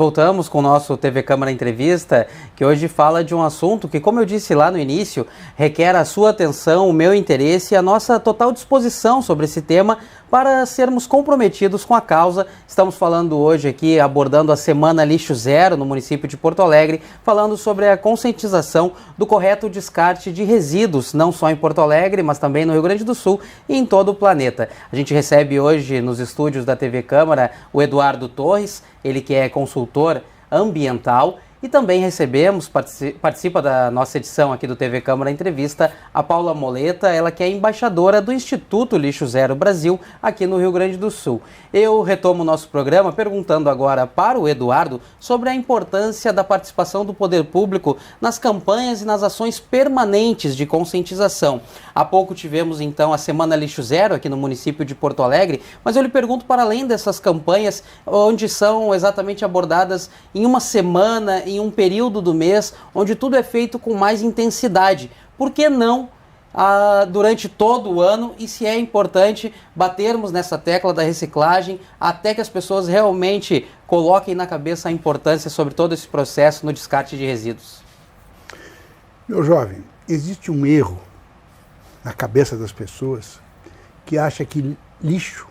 Voltamos com o nosso TV Câmara Entrevista, que hoje fala de um assunto que, como eu disse lá no início, requer a sua atenção, o meu interesse e a nossa total disposição sobre esse tema para sermos comprometidos com a causa. Estamos falando hoje aqui, abordando a Semana Lixo Zero no município de Porto Alegre, falando sobre a conscientização do correto descarte de resíduos, não só em Porto Alegre, mas também no Rio Grande do Sul e em todo o planeta. A gente recebe hoje nos estúdios da TV Câmara o Eduardo Torres, ele que é consultor ambiental, e também recebemos, participa da nossa edição aqui do TV Câmara Entrevista, a Paula Moleta, ela que é embaixadora do Instituto Lixo Zero Brasil, aqui no Rio Grande do Sul. Eu retomo o nosso programa perguntando agora para o Eduardo sobre a importância da participação do poder público nas campanhas e nas ações permanentes de conscientização. Há pouco tivemos então a Semana Lixo Zero aqui no município de Porto Alegre, mas eu lhe pergunto, para além dessas campanhas, onde são exatamente abordadas em uma semana, em um período do mês, onde tudo é feito com mais intensidade, por que não durante todo o ano? E se é importante batermos nessa tecla da reciclagem até que as pessoas realmente coloquem na cabeça a importância sobre todo esse processo no descarte de resíduos? Meu jovem, existe um erro na cabeça das pessoas que acha que lixo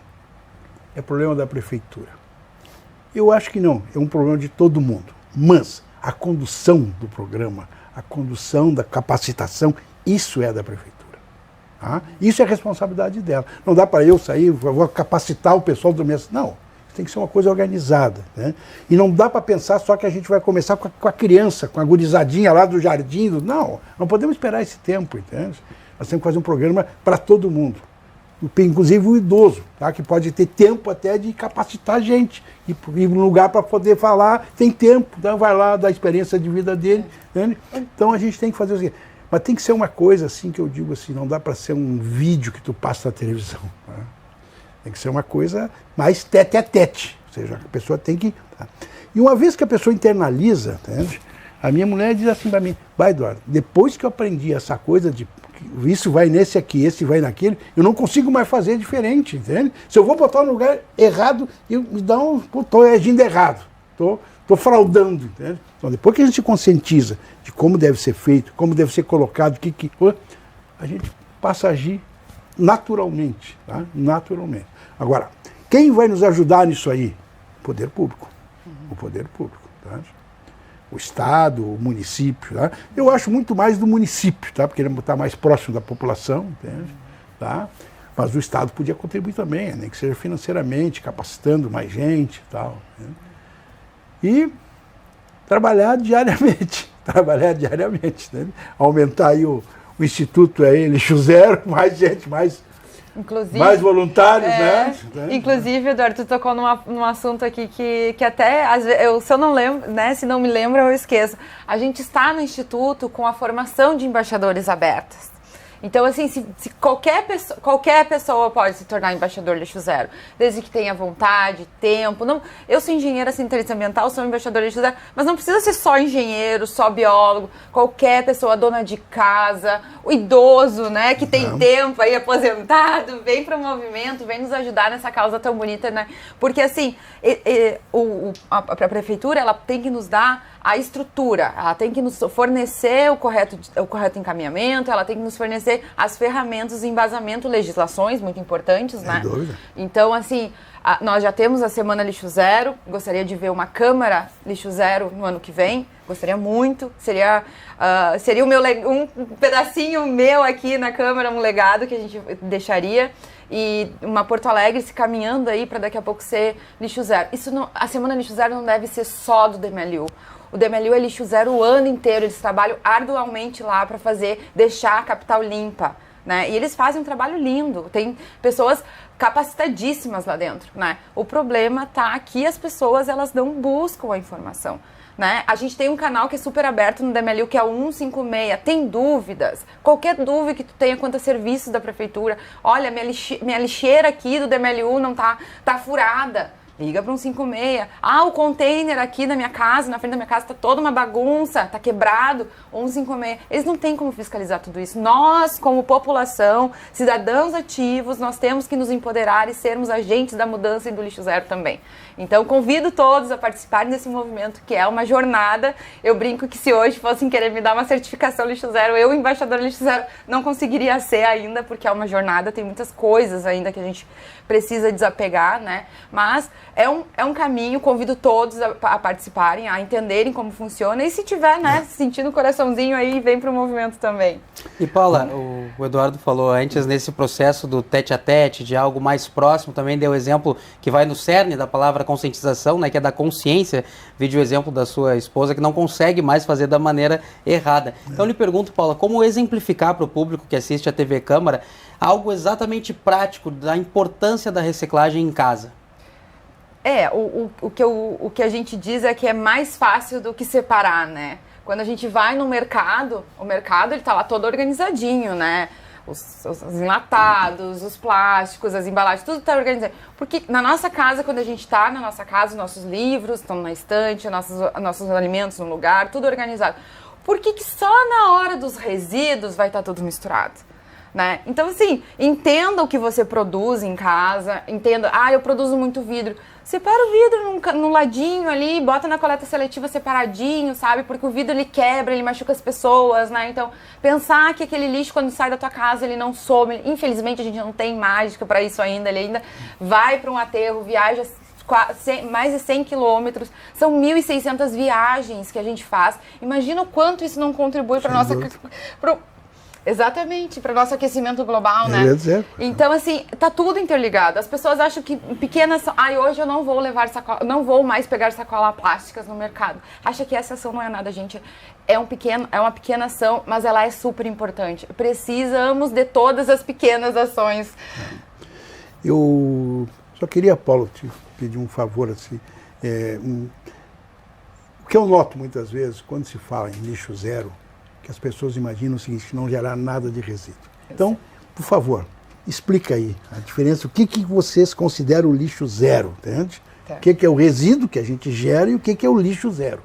é problema da prefeitura. Eu acho que não, é um problema de todo mundo. Mas a condução do programa, a condução da capacitação, isso é da prefeitura. Tá? Isso é responsabilidade dela. Não dá para eu sair, vou capacitar o pessoal do mês. Não, tem que ser uma coisa organizada. Né? E não dá para pensar só que a gente vai começar com a criança, com a gurizadinha lá do jardim. Não podemos esperar esse tempo, entende? Nós temos que fazer um programa para todo mundo. Inclusive o idoso, tá? Que pode ter tempo até de capacitar a gente. Ir no lugar para poder falar, tem tempo, então vai lá, dá a experiência de vida dele. Né? Então a gente tem que fazer assim. Mas tem que ser uma coisa assim que eu digo assim, não dá para ser um vídeo que tu passa na televisão. Tá? Tem que ser uma coisa mais tete a tete. Ou seja, a pessoa tem que... Tá? E uma vez que a pessoa internaliza, entende? A minha mulher diz assim para mim, vai, Eduardo, depois que eu aprendi essa coisa de isso vai nesse aqui, esse vai naquele, eu não consigo mais fazer diferente, entende? Se eu vou botar no lugar errado, eu me dá estou agindo errado, estou fraudando, entende? Então, depois que a gente se conscientiza de como deve ser feito, como deve ser colocado, a gente passa a agir naturalmente, tá? Naturalmente. Agora, quem vai nos ajudar nisso aí? O poder público. O poder público, tá? O Estado, o município. Tá? Eu acho muito mais do município, tá? Porque ele está mais próximo da população, entende? Tá? Mas o Estado podia contribuir também, nem que seja financeiramente, capacitando mais gente e tal. Né? E trabalhar diariamente, né? Aumentar aí o Instituto aí, Lixo Zero, mais gente, mais voluntários, né? Inclusive, Eduardo, tu tocou num assunto aqui que até, às vezes, se eu não lembro, né, se não me lembro, eu esqueço. A gente está no Instituto com a formação de embaixadores abertas. Então, assim, se qualquer pessoa pode se tornar embaixador Lixo Zero, desde que tenha vontade, tempo. Não, eu sou engenheira cientista ambiental, sou embaixadora Lixo Zero, mas não precisa ser só engenheiro, só biólogo, qualquer pessoa, dona de casa, o idoso, né, que tem tempo aí, aposentado, vem para o movimento, vem nos ajudar nessa causa tão bonita, né? Porque, assim, a prefeitura, ela tem que nos dar a estrutura, ela tem que nos fornecer o correto encaminhamento, ela tem que nos fornecer as ferramentas de embasamento, legislações muito importantes, né? Sem dúvida. Então, assim, nós já temos a Semana Lixo Zero, gostaria de ver uma Câmara Lixo Zero no ano que vem, gostaria muito, seria um pedacinho meu aqui na Câmara, um legado que a gente deixaria. E uma Porto Alegre se caminhando aí para daqui a pouco ser Lixo Zero. A Semana Lixo Zero não deve ser só do DMLU. O DMLU é Lixo Zero o ano inteiro, eles trabalham arduamente lá para deixar a capital limpa, né? E eles fazem um trabalho lindo, tem pessoas capacitadíssimas lá dentro, né? O problema tá que as pessoas, elas não buscam a informação, né? A gente tem um canal que é super aberto no DMLU, que é o 156, tem dúvidas, qualquer dúvida que tu tenha quanto a serviços da prefeitura, olha, minha lixeira aqui do DMLU não tá furada, Liga para um 156. Ah, o container aqui na minha casa, na frente da minha casa, tá toda uma bagunça, tá quebrado. 156. Eles não têm como fiscalizar tudo isso. Nós, como população, cidadãos ativos, nós temos que nos empoderar e sermos agentes da mudança e do lixo zero também. Então, convido todos a participarem desse movimento, que é uma jornada. Eu brinco que se hoje fossem querer me dar uma certificação lixo zero, eu, embaixadora lixo zero, não conseguiria ser ainda, porque é uma jornada, tem muitas coisas ainda que a gente precisa desapegar, né? Mas é um caminho, convido todos a participarem, a entenderem como funciona. E se tiver, né, sentindo o coraçãozinho aí, vem para o movimento também. E Paula, o Eduardo falou antes, nesse processo do tete-a-tete, de algo mais próximo, também deu exemplo que vai no cerne da palavra conscientização, né, que é da consciência. Vídeo o exemplo da sua esposa que não consegue mais fazer da maneira errada. Então eu lhe pergunto, Paula, como exemplificar para o público que assiste a TV Câmara algo exatamente prático da importância da reciclagem em casa? O que a gente diz é que é mais fácil do que separar, né? Quando a gente vai no mercado, o mercado ele tá lá todo organizadinho, né? Os enlatados, os plásticos, as embalagens, tudo tá organizado. Porque na nossa casa, quando a gente tá na nossa casa, nossos livros estão na estante, nossos alimentos no lugar, tudo organizado. Por que só na hora dos resíduos vai estar tudo misturado? Né? Então, assim, entenda o que você produz em casa, entenda, eu produzo muito vidro. Separa o vidro no ladinho ali, bota na coleta seletiva separadinho, sabe? Porque o vidro ele quebra, ele machuca as pessoas, né? Então, pensar que aquele lixo quando sai da tua casa ele não some. Infelizmente, a gente não tem mágica para isso ainda. Ele ainda vai para um aterro, viaja mais de 100 quilômetros, são 1.600 viagens que a gente faz. Imagina o quanto isso não contribui para nossa... Exatamente, para o nosso aquecimento global, né? Então, assim, tá tudo interligado. As pessoas acham que pequenas... hoje eu não vou levar não vou mais pegar sacolas plásticas no mercado. Acha que essa ação não é nada, gente. É uma pequena ação, mas ela é super importante. Precisamos de todas as pequenas ações. Eu só queria, Paulo, te pedir um favor, assim. O que eu noto muitas vezes, quando se fala em lixo zero, que as pessoas imaginam o seguinte, que não gerar nada de resíduo. Então, por favor, explica aí a diferença, o que vocês consideram o lixo zero, entende? Tá. O que é o resíduo que a gente gera e o que é o lixo zero.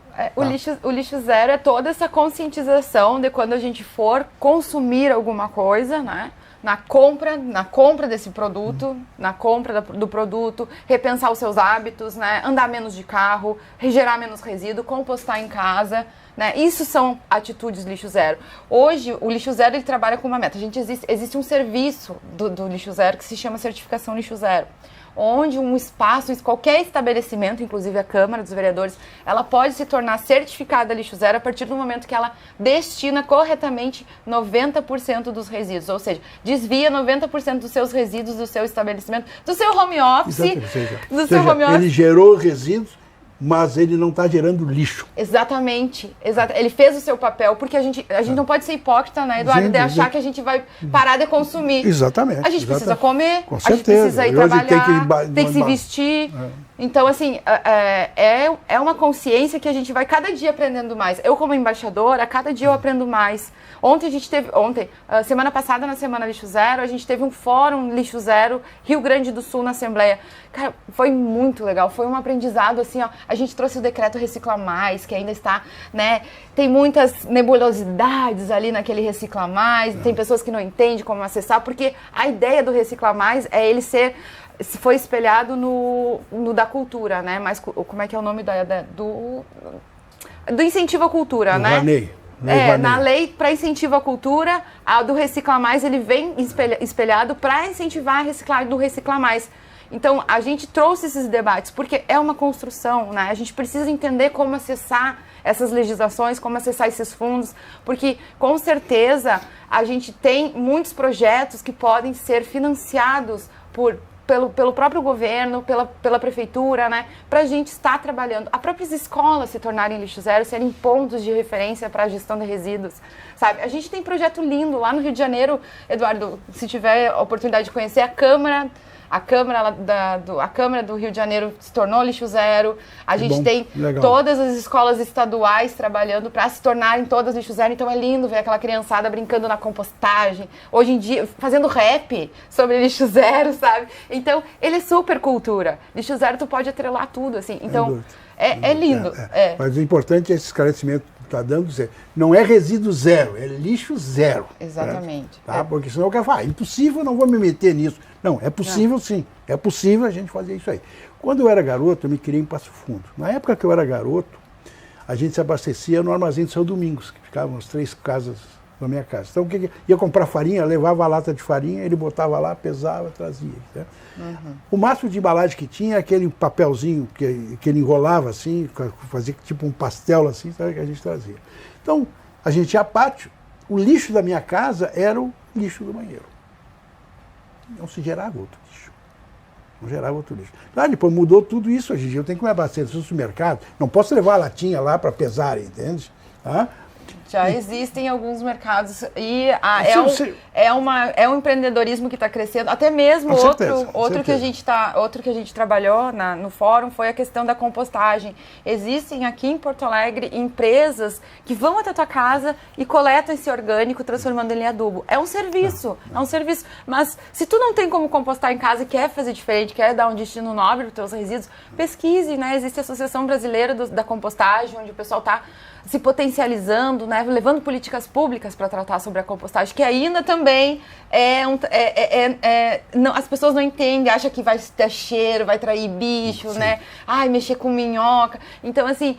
O lixo zero é toda essa conscientização de quando a gente for consumir alguma coisa, né? Na compra desse produto, na compra do produto, repensar os seus hábitos, né? Andar menos de carro, gerar menos resíduo, compostar em casa, né? Isso são atitudes lixo zero. Hoje, o lixo zero ele trabalha com uma meta. Existe um serviço do lixo zero que se chama certificação lixo zero, onde um espaço, qualquer estabelecimento, inclusive a Câmara dos Vereadores, ela pode se tornar certificada lixo zero a partir do momento que ela destina corretamente 90% dos resíduos, ou seja, desvia 90% dos seus resíduos do seu estabelecimento, do seu home office. Ele gerou resíduos, mas ele não está gerando lixo. Exatamente. Ele fez o seu papel, porque a gente não pode ser hipócrita, né, Eduardo, de achar que a gente vai parar de consumir. Exatamente. A gente precisa comer, com a certeza. gente precisa ir trabalhar, tem que se vestir. vestir. Então, assim, é uma consciência que a gente vai cada dia aprendendo mais. Eu, como embaixadora, cada dia eu aprendo mais. Semana passada, na Semana Lixo Zero, a gente teve um fórum Lixo Zero, Rio Grande do Sul, na Assembleia. Cara, foi muito legal, foi um aprendizado, assim, ó. A gente trouxe o decreto Recicla Mais, que ainda está, né, tem muitas nebulosidades ali naquele Recicla Mais, tem pessoas que não entendem como acessar, porque a ideia do Recicla Mais é ele foi espelhado no da cultura, né, mas como é que é o nome do incentivo à cultura, né? Na lei para incentivo à cultura, a do Recicla Mais, ele vem espelhado para incentivar a reciclagem do Recicla Mais. Então, a gente trouxe esses debates, porque é uma construção, né? A gente precisa entender como acessar essas legislações, como acessar esses fundos, porque, com certeza, a gente tem muitos projetos que podem ser financiados pelo próprio governo, pela prefeitura, né? Para a gente estar trabalhando. As próprias escolas se tornarem lixo zero, serem pontos de referência para a gestão de resíduos, sabe? A gente tem projeto lindo lá no Rio de Janeiro, Eduardo, se tiver a oportunidade de conhecer, a Câmara A Câmara do Rio de Janeiro se tornou lixo zero. A gente tem legal. Todas as escolas estaduais trabalhando para se tornarem todas lixo zero. Então é lindo ver aquela criançada brincando na compostagem. Hoje em dia, fazendo rap sobre lixo zero, sabe? Então, ele é super cultura. Lixo zero, tu pode atrelar tudo, assim. Então, é lindo. Mas o importante é esse esclarecimento que está dando, não é resíduo zero, é lixo zero. Exatamente. Tá? Porque senão eu quero falar, impossível, não vou me meter nisso. Não, é possível sim, é possível a gente fazer isso aí. Quando eu era garoto, eu me criei em Passo Fundo. Na época que eu era garoto, a gente se abastecia no armazém de São Domingos, que ficavam as 3 casas na minha casa. Então, ia comprar farinha, levava a lata de farinha, ele botava lá, pesava, trazia. Né? O máximo de embalagem que tinha é aquele papelzinho que ele enrolava assim, fazia tipo um pastel assim, sabe, que a gente trazia. Então, a gente ia a pátio, o lixo da minha casa era o lixo do banheiro. Não se gerava outro lixo. Não gerava outro lixo. Claro, depois mudou tudo isso hoje em dia. Eu tenho que me abastecer no supermercado, não posso levar a latinha lá para pesar, entende? Tá? Já existem alguns mercados e é um empreendedorismo que está crescendo. Até mesmo outro que a gente trabalhou no fórum foi a questão da compostagem. Existem aqui em Porto Alegre empresas que vão até a tua casa e coletam esse orgânico, transformando ele em adubo. É um serviço, Mas se tu não tem como compostar em casa e quer fazer diferente, quer dar um destino nobre para os teus resíduos, pesquise, né? Existe a Associação Brasileira da Compostagem, onde o pessoal está se potencializando, né, levando políticas públicas para tratar sobre a compostagem, que ainda também não, as pessoas não entendem, acham que vai ter cheiro, vai trair bicho, né? Ai, mexer com minhoca. Então, assim,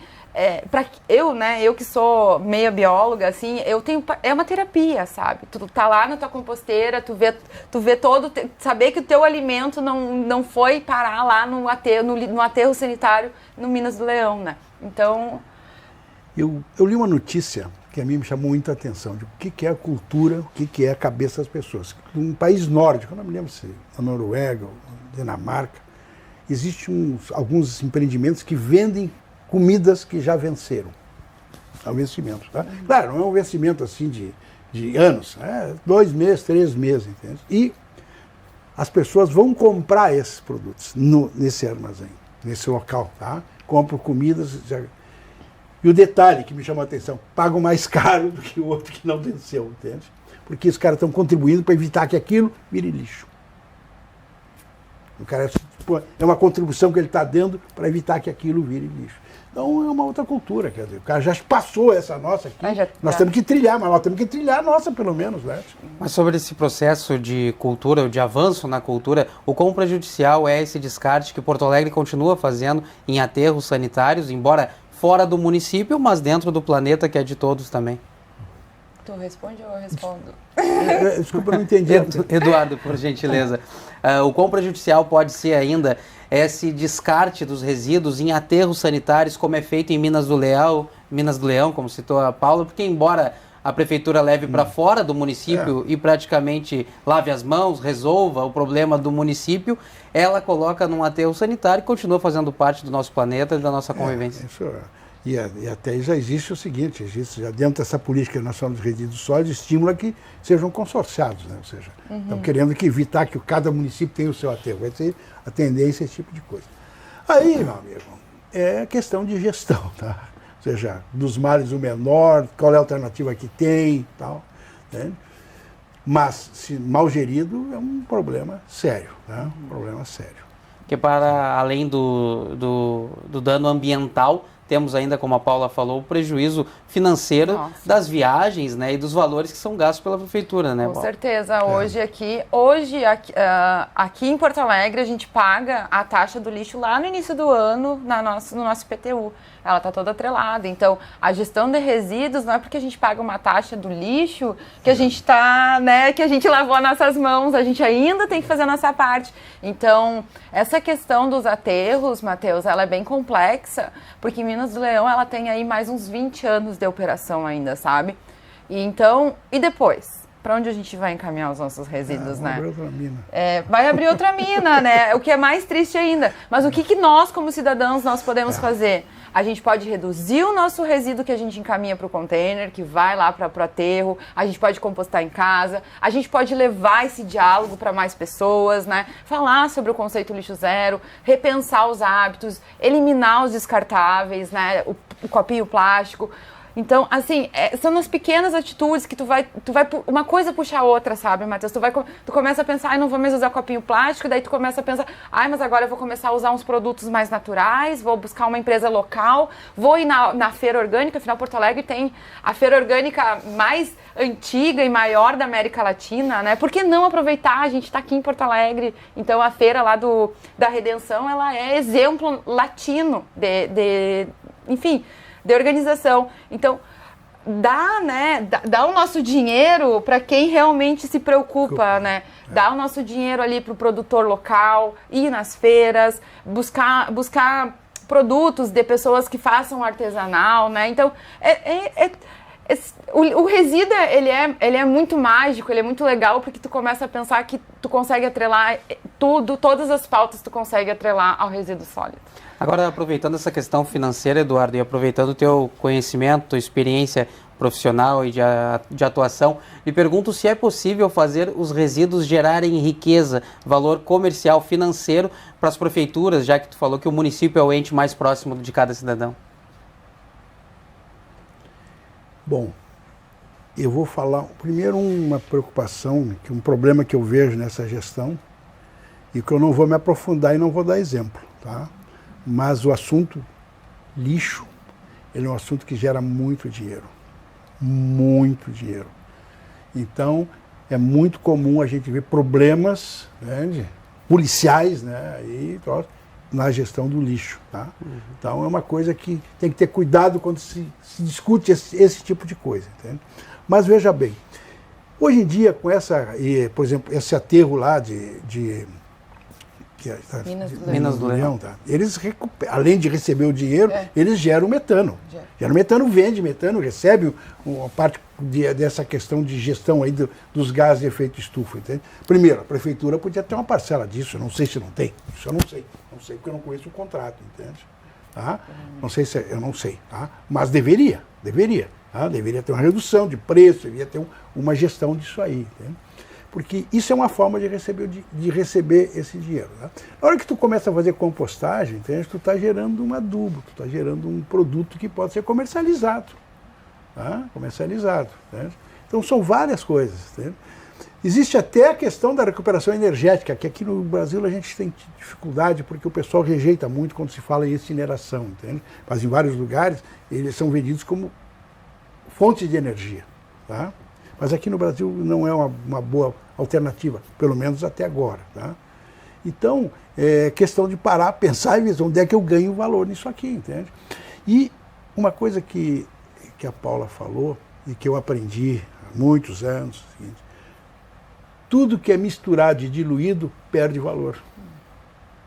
eu que sou meia bióloga, assim, é uma terapia, sabe? Tu tá lá na tua composteira, tu vê todo, saber que o teu alimento não foi parar lá no aterro sanitário no Minas do Leão, né? Então... Eu li uma notícia que a mim me chamou muita atenção, de o que é a cultura, o que é a cabeça das pessoas. Um país nórdico, eu não me lembro se a Noruega ou Dinamarca, existem alguns empreendimentos que vendem comidas que já venceram. É um vencimento, tá? Claro, não é um vencimento assim de anos, 2 meses, 3 meses, entende? E as pessoas vão comprar esses produtos nesse armazém, nesse local, tá? Compram comidas... E o detalhe que me chamou a atenção, pagam mais caro do que o outro que não venceu, entende? Porque os caras estão contribuindo para evitar que aquilo vire lixo. O cara é uma contribuição que ele está dando para evitar que aquilo vire lixo. Então é uma outra cultura, quer dizer, o cara já passou essa nossa aqui, nós temos que trilhar, mas nós temos que trilhar a nossa pelo menos, né? Mas sobre esse processo de cultura, de avanço na cultura, o quão prejudicial é esse descarte que Porto Alegre continua fazendo em aterros sanitários, embora fora do município, mas dentro do planeta que é de todos também? Tu responde ou eu respondo? Desculpa, eu não entendi. Eduardo, por gentileza. O quão prejudicial pode ser ainda esse descarte dos resíduos em aterros sanitários, como é feito em Minas do Leão, como citou a Paula, porque embora a prefeitura leve para fora do município e praticamente lave as mãos, resolva o problema do município, ela coloca num aterro sanitário e continua fazendo parte do nosso planeta e da nossa convivência. E até já existe o seguinte, existe já dentro dessa política nacional dos resíduos sólidos, estimula que sejam consorciados, né? Ou seja, estão querendo evitar que cada município tenha o seu aterro. Vai ser a tendência esse tipo de coisa. Aí, meu amigo, é questão de gestão, tá? Ou seja, dos males o menor, qual é a alternativa que tem e tal, né? Mas, se mal gerido, é um problema sério, né? Um problema sério. Porque para além do dano ambiental, temos ainda, como a Paula falou, o prejuízo financeiro das viagens, né, e dos valores que são gastos pela prefeitura, né, Paula? Com certeza. Hoje aqui em Porto Alegre, a gente paga a taxa do lixo lá no início do ano no nosso IPTU. Ela está toda atrelada. Então, a gestão de resíduos não é porque a gente paga uma taxa do lixo que a gente tá, né, que a gente lavou as nossas mãos. A gente ainda tem que fazer a nossa parte. Então, essa questão dos aterros, Matheus, ela é bem complexa, porque Minas do Leão, ela tem aí mais uns 20 anos de operação ainda, sabe? E depois? Para onde a gente vai encaminhar os nossos resíduos, né? Vai abrir outra mina. Vai abrir outra mina, né? O que é mais triste ainda. Mas o que nós, como cidadãos, nós podemos fazer? a gente pode reduzir o nosso resíduo que a gente encaminha para o container, que vai lá para o aterro, a gente pode compostar em casa, a gente pode levar esse diálogo para mais pessoas, né? Falar sobre o conceito lixo zero, repensar os hábitos, eliminar os descartáveis, né? O copinho plástico. Então, assim, são nas pequenas atitudes que tu vai uma coisa puxa a outra, sabe, Matheus? Tu começa a pensar, não vou mais usar copinho plástico, daí tu começa a pensar, mas agora eu vou começar a usar uns produtos mais naturais, vou buscar uma empresa local, vou ir na feira orgânica, afinal Porto Alegre tem a feira orgânica mais antiga e maior da América Latina, né? Por que não aproveitar? A gente está aqui em Porto Alegre, então a feira lá da Redenção, ela é exemplo latino enfim, de organização. Então, dá o nosso dinheiro para quem realmente se preocupa, né? Dá o nosso dinheiro ali para o produtor local, ir nas feiras, buscar produtos de pessoas que façam artesanal, né? Então, o resíduo, ele é muito mágico, ele é muito legal, porque tu começa a pensar que tu consegue atrelar todas as pautas tu consegue atrelar ao resíduo sólido. Agora, aproveitando essa questão financeira, Eduardo, e aproveitando o teu conhecimento, tua experiência profissional e de atuação, lhe pergunto se é possível fazer os resíduos gerarem riqueza, valor comercial, financeiro para as prefeituras, já que tu falou que o município é o ente mais próximo de cada cidadão. Bom, eu vou falar primeiro uma preocupação, um problema que eu vejo nessa gestão e que eu não vou me aprofundar e não vou dar exemplo, tá? Mas o assunto lixo, ele é um assunto que gera muito dinheiro. Muito dinheiro. Então, é muito comum a gente ver problemas, né, policiais, né, na gestão do lixo. Tá? Então, é uma coisa que tem que ter cuidado quando se discute esse tipo de coisa. Entende? Mas veja bem, hoje em dia, com por exemplo, esse aterro lá Minas do Leão. Tá? Eles, além de receber o dinheiro, eles geram metano. Geram metano, vende metano, recebe uma parte dessa questão de gestão aí dos gases de efeito estufa. Entende? Primeiro, a prefeitura podia ter uma parcela disso, eu não sei se não tem. Isso eu não sei. Não sei porque eu não conheço o contrato, entende? Tá? Não sei se eu não sei. Tá? Mas deveria. Tá? Deveria ter uma redução de preço, deveria ter uma gestão disso aí. Entende? Porque isso é uma forma de receber esse dinheiro. Né? Na hora que tu começa a fazer compostagem, entende? Tu está gerando um adubo, tu está gerando um produto que pode ser comercializado. Tá? Comercializado. Entende? Então são várias coisas. Entende? Existe até a questão da recuperação energética, que aqui no Brasil a gente tem dificuldade, porque o pessoal rejeita muito quando se fala em incineração. Entende? Mas em vários lugares eles são vendidos como fonte de energia. Tá? Mas aqui no Brasil não é uma boa alternativa, pelo menos até agora. Tá? Então, é questão de parar, pensar e ver onde é que eu ganho valor nisso aqui, entende? E uma coisa que a Paula falou e que eu aprendi há muitos anos, é o seguinte: tudo que é misturado e diluído perde valor.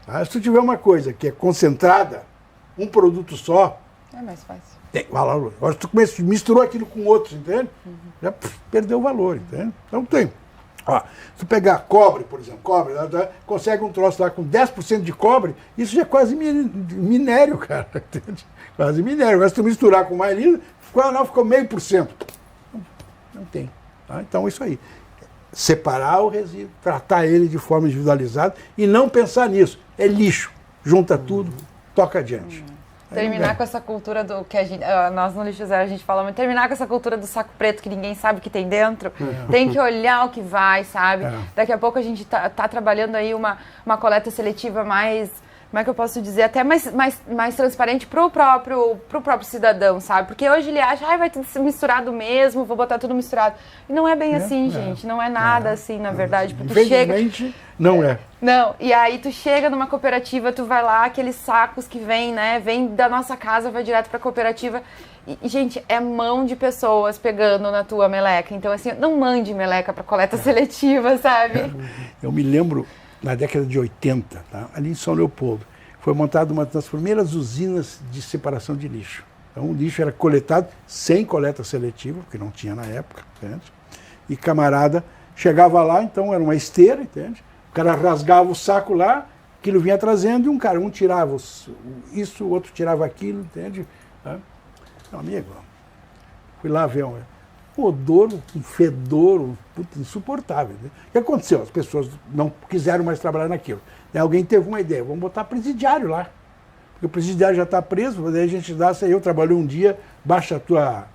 Tá? Se tu tiver uma coisa que é concentrada, um produto só, é mais fácil. Tem valor. Agora, se tu misturou aquilo com outros, entende? Já perdeu o valor, entende? Então tem. Ó, se tu pegar cobre, por exemplo, consegue um troço lá com 10% de cobre, isso já é quase minério, cara. Entende? Quase minério. Agora, se tu misturar com mais liso, ficou 0,5%. Não tem. Tá? Então, isso aí. Separar o resíduo, tratar ele de forma individualizada e não pensar nisso. É lixo. Junta tudo, toca adiante. Terminar com essa cultura do que nós no Lixo Zero a gente fala muito, terminar com essa cultura do saco preto que ninguém sabe o que tem dentro. Tem que olhar o que vai, sabe? Daqui a pouco a gente tá trabalhando aí uma coleta seletiva mais, como é que eu posso dizer, até mais transparente pro próprio cidadão, sabe? Porque hoje ele acha, vai tudo misturado mesmo, vou botar tudo misturado. E não é bem assim, gente. Não é nada assim, na verdade. Infelizmente, não é. Não, e aí tu chega numa cooperativa, tu vai lá, aqueles sacos que vem, né, vem da nossa casa, vai direto pra cooperativa, e gente, é mão de pessoas pegando na tua meleca, então assim, não mande meleca pra coleta seletiva, sabe? Eu me lembro, na década de 80, tá, ali em São Leopoldo, foi montada uma das primeiras usinas de separação de lixo. Então o lixo era coletado sem coleta seletiva, porque não tinha na época, entende? E camarada chegava lá, então era uma esteira, entende? O cara rasgava o saco lá, aquilo vinha trazendo e um tirava isso, o outro tirava aquilo, entende? Meu amigo, fui lá ver um odor, um fedor insuportável. Né? O que aconteceu? As pessoas não quiseram mais trabalhar naquilo. E alguém teve uma ideia, vamos botar presidiário lá. Porque o presidiário já está preso, daí a gente dá, se eu trabalho um dia, baixa a tua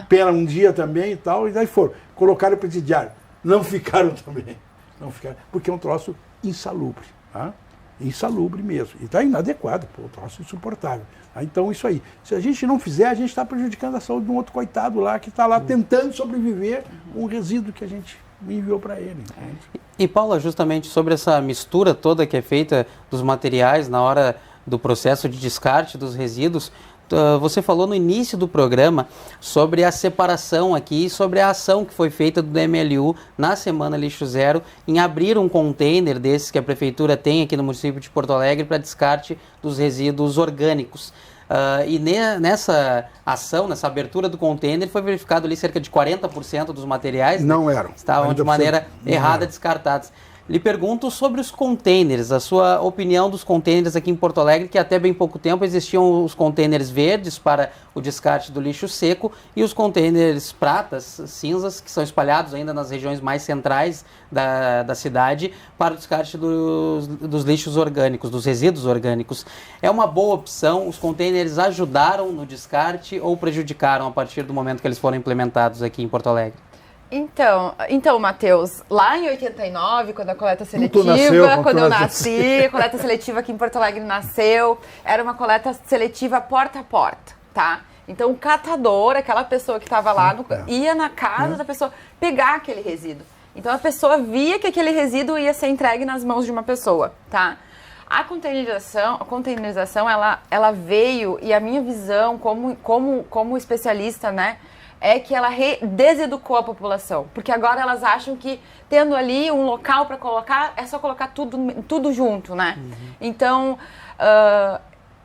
pena um dia também e tal, e daí foram. Colocaram o presidiário. Não ficaram também. Não ficaram, porque é um troço insalubre. Tá? Insalubre mesmo. E está inadequado, um troço insuportável. Tá? Então, isso aí. Se a gente não fizer, a gente está prejudicando a saúde de um outro coitado lá, que está lá tentando sobreviver com um resíduo que a gente enviou para ele. Entende? E, Paula, justamente sobre essa mistura toda que é feita dos materiais na hora do processo de descarte dos resíduos, você falou no início do programa sobre a separação aqui, sobre a ação que foi feita do DMLU na Semana Lixo Zero em abrir um container desses que a Prefeitura tem aqui no município de Porto Alegre para descarte dos resíduos orgânicos. E nessa ação, nessa abertura do container, foi verificado ali cerca de 40% dos materiais não eram. Estavam de maneira errada descartados. Lhe pergunto sobre os containers, a sua opinião dos containers aqui em Porto Alegre, que até bem pouco tempo existiam os containers verdes para o descarte do lixo seco e os containers pratas, cinzas, que são espalhados ainda nas regiões mais centrais da cidade para o descarte dos lixos orgânicos, dos resíduos orgânicos. É uma boa opção? Os containers ajudaram no descarte ou prejudicaram a partir do momento que eles foram implementados aqui em Porto Alegre? Então, Matheus, lá em 89, quando a coleta seletiva, quando eu nasci, a coleta seletiva aqui em Porto Alegre nasceu, era uma coleta seletiva porta a porta, tá? Então, o catador, aquela pessoa que estava lá, ia na casa da pessoa pegar aquele resíduo. Então, a pessoa via que aquele resíduo ia ser entregue nas mãos de uma pessoa, tá? A containerização ela veio, e a minha visão como especialista, né, é que ela deseducou a população, porque agora elas acham que tendo ali um local para colocar, é só colocar tudo junto, né? Então,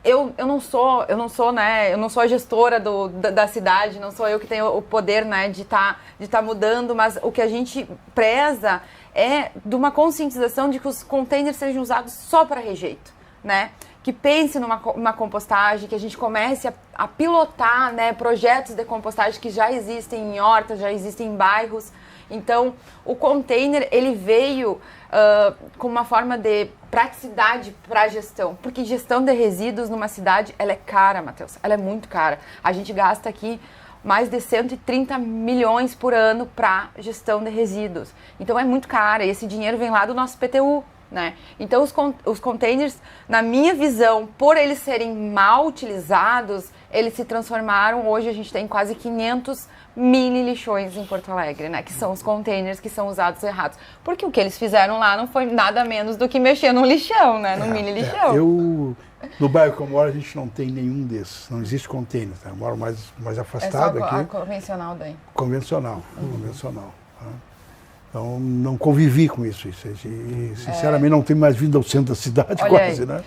eu não sou a gestora da cidade, não sou eu que tenho o poder, né, de tá mudando, mas o que a gente preza é de uma conscientização de que os containers sejam usados só para rejeito, né? Que pense numa compostagem, que a gente comece a pilotar, né, projetos de compostagem que já existem em hortas, já existem em bairros. Então, o container, ele veio com uma forma de praticidade para a gestão. Porque gestão de resíduos numa cidade, ela é cara, Matheus. Ela é muito cara. A gente gasta aqui mais de 130 milhões por ano para gestão de resíduos. Então, é muito cara. E esse dinheiro vem lá do nosso PTU. Né? Então, os containers, na minha visão, por eles serem mal utilizados, eles se transformaram. Hoje a gente tem quase 500 mini lixões em Porto Alegre, né? Que são os containers que são usados errados. Porque o que eles fizeram lá não foi nada menos do que mexer num lixão, né? Num mini lixão. No bairro que eu moro, a gente não tem nenhum desses. Não existe container. Tá? Eu moro mais afastado aqui. É só a convencional daí. Convencional. Tá? Então, não convivi com isso. E, sinceramente, não tenho mais vindo ao centro da cidade, quase, né?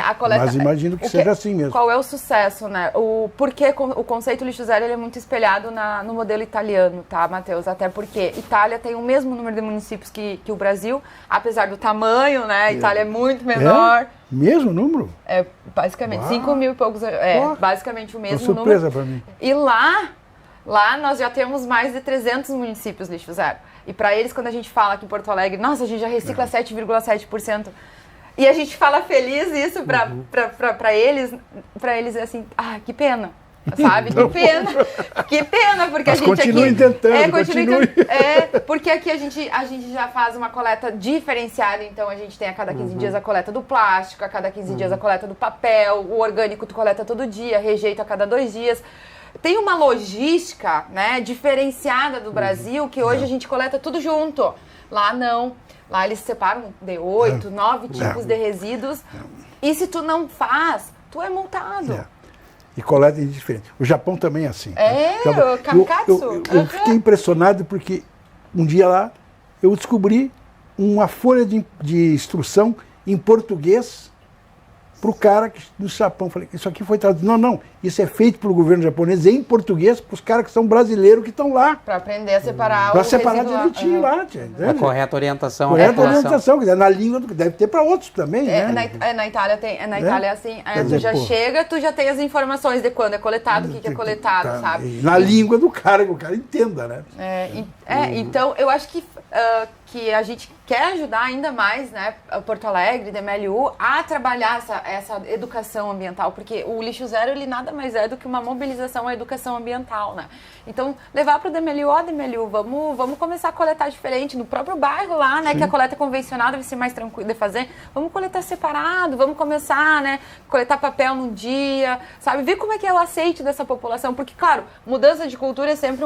A coleta... Mas imagino que seja assim mesmo. Qual é o sucesso, né? Porque o conceito lixo zero ele é muito espelhado no modelo italiano, tá, Matheus? Até porque Itália tem o mesmo número de municípios que o Brasil, apesar do tamanho, né? A Itália é muito menor. Mesmo número? É, basicamente, 5 mil e poucos... basicamente o mesmo número. Uma surpresa para mim. E lá nós já temos mais de 300 municípios lixo zero. E para eles, quando a gente fala aqui em Porto Alegre, nossa, a gente já recicla 7,7%. E a gente fala feliz isso para eles é assim, que pena. Sabe? Que pena. Que pena, porque mas a gente continue aqui... tentando, continue. Porque aqui a gente já faz uma coleta diferenciada, então a gente tem a cada 15 dias a coleta do plástico, a cada 15 dias a coleta do papel, o orgânico tu coleta todo dia, rejeito a cada 2 dias. Tem uma logística, né, diferenciada do Brasil, que hoje a gente coleta tudo junto. Lá não. Lá eles separam de 8, 9 tipos de resíduos. E se tu não faz, tu é multado. E coleta é diferente. O Japão também é assim. O kamikatsu. Eu fiquei impressionado porque um dia lá eu descobri uma folha de instrução em português para o cara no Japão. Falei, isso aqui foi traduzido. Não, isso é feito pelo governo japonês em português para os caras que são brasileiros que estão lá. Para aprender a separar Para separar direitinho lá. A correta orientação. Correta orientação, quer dizer, na língua, deve ter para outros também, né? Na Itália tem, na Itália é assim, tu já chega, tu já tem as informações de quando é coletado, o que é coletado, sabe? Na língua do cara, que o cara entenda, né? Então eu acho que a gente quer ajudar ainda mais, né, Porto Alegre, DMLU, a trabalhar essa educação ambiental, porque o Lixo Zero, ele nada mais é do que uma mobilização à educação ambiental, né? Então, levar para o DMLU, vamos começar a coletar diferente, no próprio bairro lá, né, que a coleta convencional deve ser mais tranquila de fazer, vamos coletar separado, vamos começar, né, coletar papel num dia, sabe, ver como é que é o aceite dessa população, porque, claro, mudança de cultura é sempre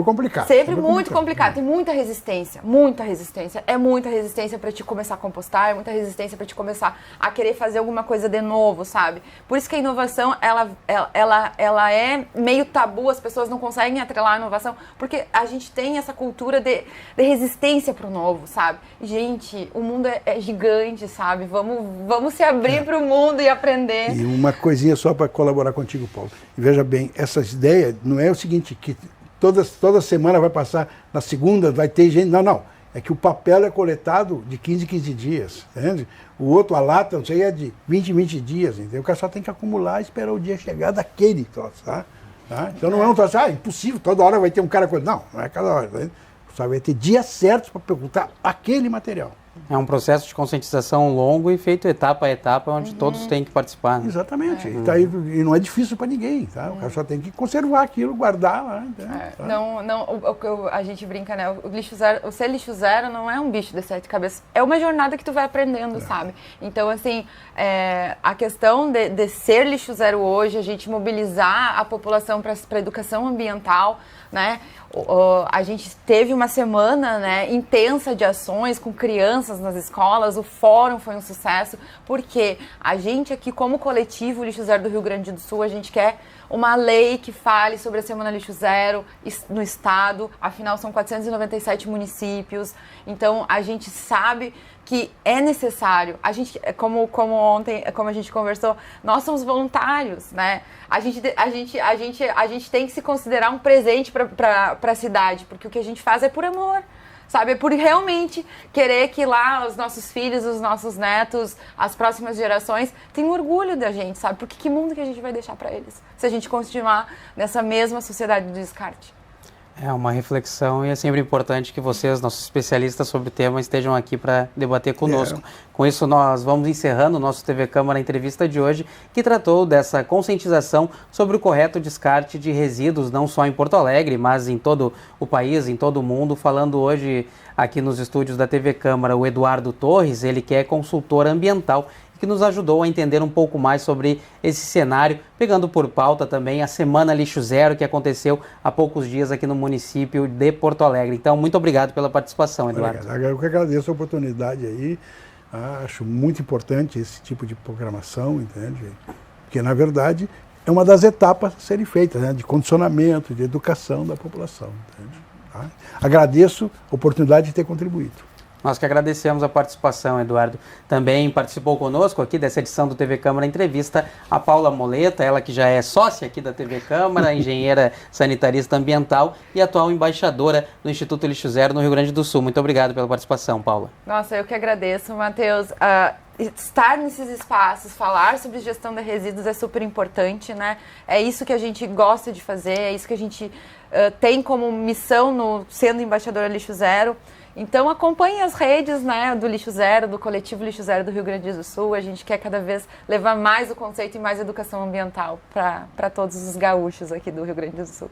complicado. Sempre muito complicado, tem muita resistência, é muita resistência para te começar a compostar, é muita resistência para te começar a querer fazer alguma coisa de novo, sabe? Por isso que a inovação, ela é meio tabu, as pessoas não conseguem atrelar a inovação, porque a gente tem essa cultura de resistência para o novo, sabe? Gente, o mundo é gigante, sabe? Vamos se abrir para o mundo e aprender. E uma coisinha só para colaborar contigo, Paulo. E veja bem, essas ideias não é o seguinte, que toda semana vai passar, na segunda vai ter gente. Não. É que o papel é coletado de 15 em 15 dias, entende? O outro, a lata, não sei, é de 20 em 20 dias, entendeu? O cara só tem que acumular e esperar o dia chegar daquele troço, tá? Então não é um troço, impossível, toda hora vai ter um cara coletando. Não é cada hora, tá? Só vai ter dias certos para perguntar aquele material. É um processo de conscientização longo e feito etapa a etapa, onde todos têm que participar. Né? Exatamente. E não é difícil para ninguém, tá? O cara só tem que conservar aquilo, guardar lá. A gente brinca, né? O ser lixo zero não é um bicho de 7 cabeças, é uma jornada que tu vai aprendendo, sabe? Então, assim, a questão de ser lixo zero hoje, a gente mobilizar a população para a educação ambiental, né? A gente teve uma semana, né, intensa de ações com crianças nas escolas, o fórum foi um sucesso, porque a gente aqui, como coletivo Lixo Zero do Rio Grande do Sul, a gente quer uma lei que fale sobre a Semana Lixo Zero no estado, afinal são 497 municípios, então a gente sabe que é necessário. A gente, como ontem, como a gente conversou, nós somos voluntários, né? A gente tem que se considerar um presente para a cidade, porque o que a gente faz é por amor, sabe? É por realmente querer que lá os nossos filhos, os nossos netos, as próximas gerações tenham orgulho da gente, sabe? Porque que mundo que a gente vai deixar para eles se a gente continuar nessa mesma sociedade do descarte? É uma reflexão e é sempre importante que vocês, nossos especialistas sobre o tema, estejam aqui para debater conosco. Com isso, nós vamos encerrando o nosso TV Câmara entrevista de hoje, que tratou dessa conscientização sobre o correto descarte de resíduos, não só em Porto Alegre, mas em todo o país, em todo o mundo. Falando hoje aqui nos estúdios da TV Câmara, o Eduardo Torres, ele que é consultor ambiental, que nos ajudou a entender um pouco mais sobre esse cenário, pegando por pauta também a Semana Lixo Zero, que aconteceu há poucos dias aqui no município de Porto Alegre. Então, muito obrigado pela participação, Eduardo. Eu que agradeço a oportunidade aí, acho muito importante esse tipo de programação, entende? Porque, na verdade, é uma das etapas a serem feitas, né? De condicionamento, de educação da população, entende? Tá? Agradeço a oportunidade de ter contribuído. Nós que agradecemos a participação, Eduardo. Também participou conosco aqui dessa edição do TV Câmara Entrevista a Paula Moleta, ela que já é sócia aqui da TV Câmara, engenheira sanitarista ambiental e atual embaixadora do Instituto Lixo Zero no Rio Grande do Sul. Muito obrigado pela participação, Paula. Nossa, eu que agradeço, Matheus. Estar nesses espaços, falar sobre gestão de resíduos é super importante, né? É isso que a gente gosta de fazer, é isso que a gente tem como missão sendo embaixadora Lixo Zero. Então acompanhe as redes, né, do Lixo Zero, do Coletivo Lixo Zero do Rio Grande do Sul. A gente quer cada vez levar mais o conceito e mais educação ambiental para todos os gaúchos aqui do Rio Grande do Sul.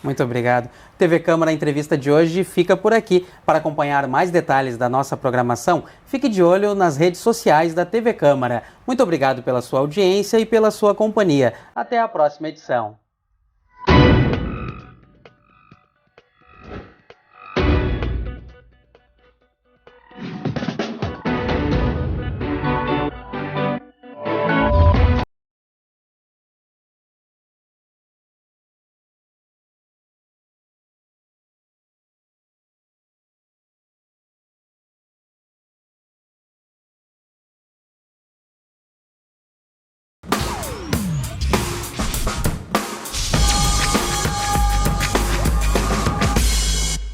Muito obrigado. TV Câmara, a entrevista de hoje fica por aqui. Para acompanhar mais detalhes da nossa programação, fique de olho nas redes sociais da TV Câmara. Muito obrigado pela sua audiência e pela sua companhia. Até a próxima edição.